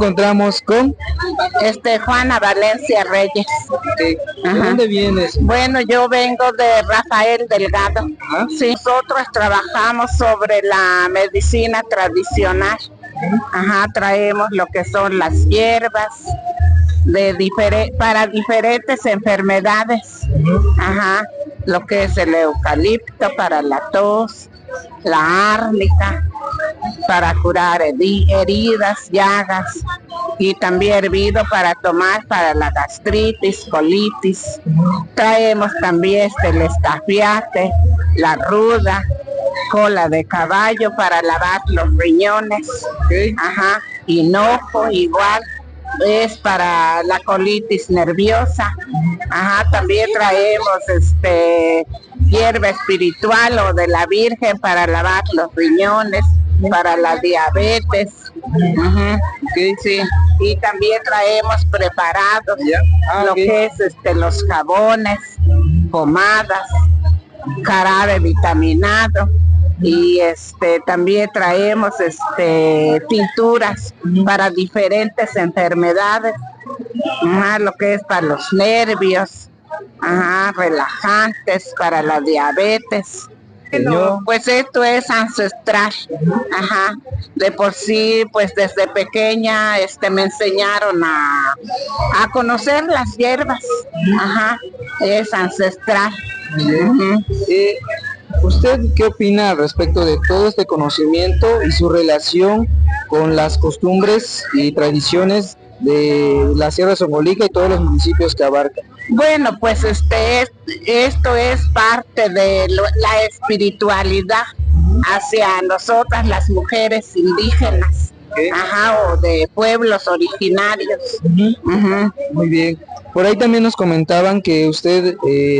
encontramos con Juana Valencia Reyes. ¿de dónde vienes? Bueno, yo vengo de Rafael Delgado. Ajá. Sí, nosotros trabajamos sobre la medicina tradicional. Ajá, traemos lo que son las hierbas para diferentes enfermedades. Ajá, lo que es el eucalipto para la tos, la árnica para curar heridas, llagas, y también hervido para tomar para la gastritis, colitis. Traemos también el estafiate, la ruda, cola de caballo para lavar los riñones. Ajá, hinojo igual es para la colitis nerviosa. Ajá, también traemos hierba espiritual o de la Virgen para lavar los riñones, para la diabetes. Sí. Y también traemos preparados lo que es los jabones, pomadas, jarabe vitaminado, y también traemos tinturas para diferentes enfermedades. Lo que es para los nervios, relajantes para la diabetes. Bueno, pues esto es ancestral. De por sí, pues desde pequeña me enseñaron a conocer las hierbas. Es ancestral. ¿Usted qué opina respecto de todo este conocimiento y su relación con las costumbres y tradiciones de la Sierra Songolica y todos los municipios que abarca? Bueno, pues esto es parte de la espiritualidad hacia nosotras las mujeres indígenas, o de pueblos originarios. Muy bien. Por ahí también nos comentaban que usted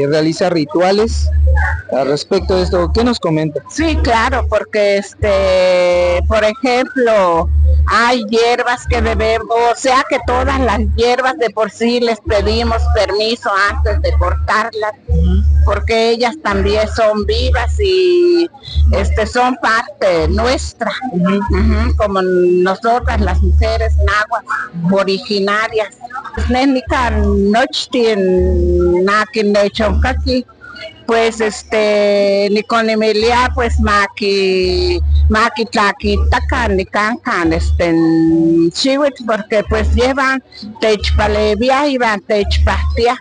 realiza rituales al respecto de esto. ¿Qué nos comenta? Sí, claro, porque por ejemplo, hay hierbas que debemos, o sea que todas las hierbas de por sí les pedimos permiso antes de cortarlas, porque ellas también son vivas y son parte nuestra, como nosotras las mujeres nahuas originarias. Pues Niconimelia, pues maki tlaquitacan ni cancan chihuit, porque pues llevan techpalevia, iban techpastia,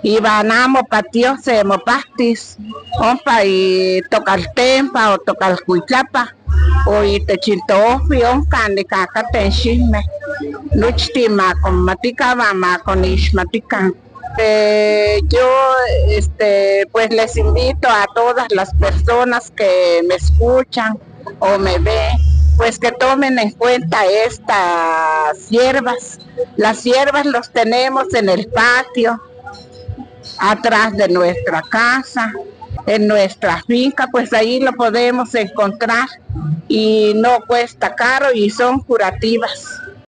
iban amo patio se mopastis, ompa y tocaltempa o tocalcuitlapa, o y techiltofi oncan ni cacaten chisme, luchtima con maticaba ma con ishmatican. Yo pues les invito a todas las personas que me escuchan o me ven, pues que tomen en cuenta estas hierbas. Las hierbas los tenemos en el patio, atrás de nuestra casa, en nuestra finca, pues ahí lo podemos encontrar y no cuesta caro y son curativas.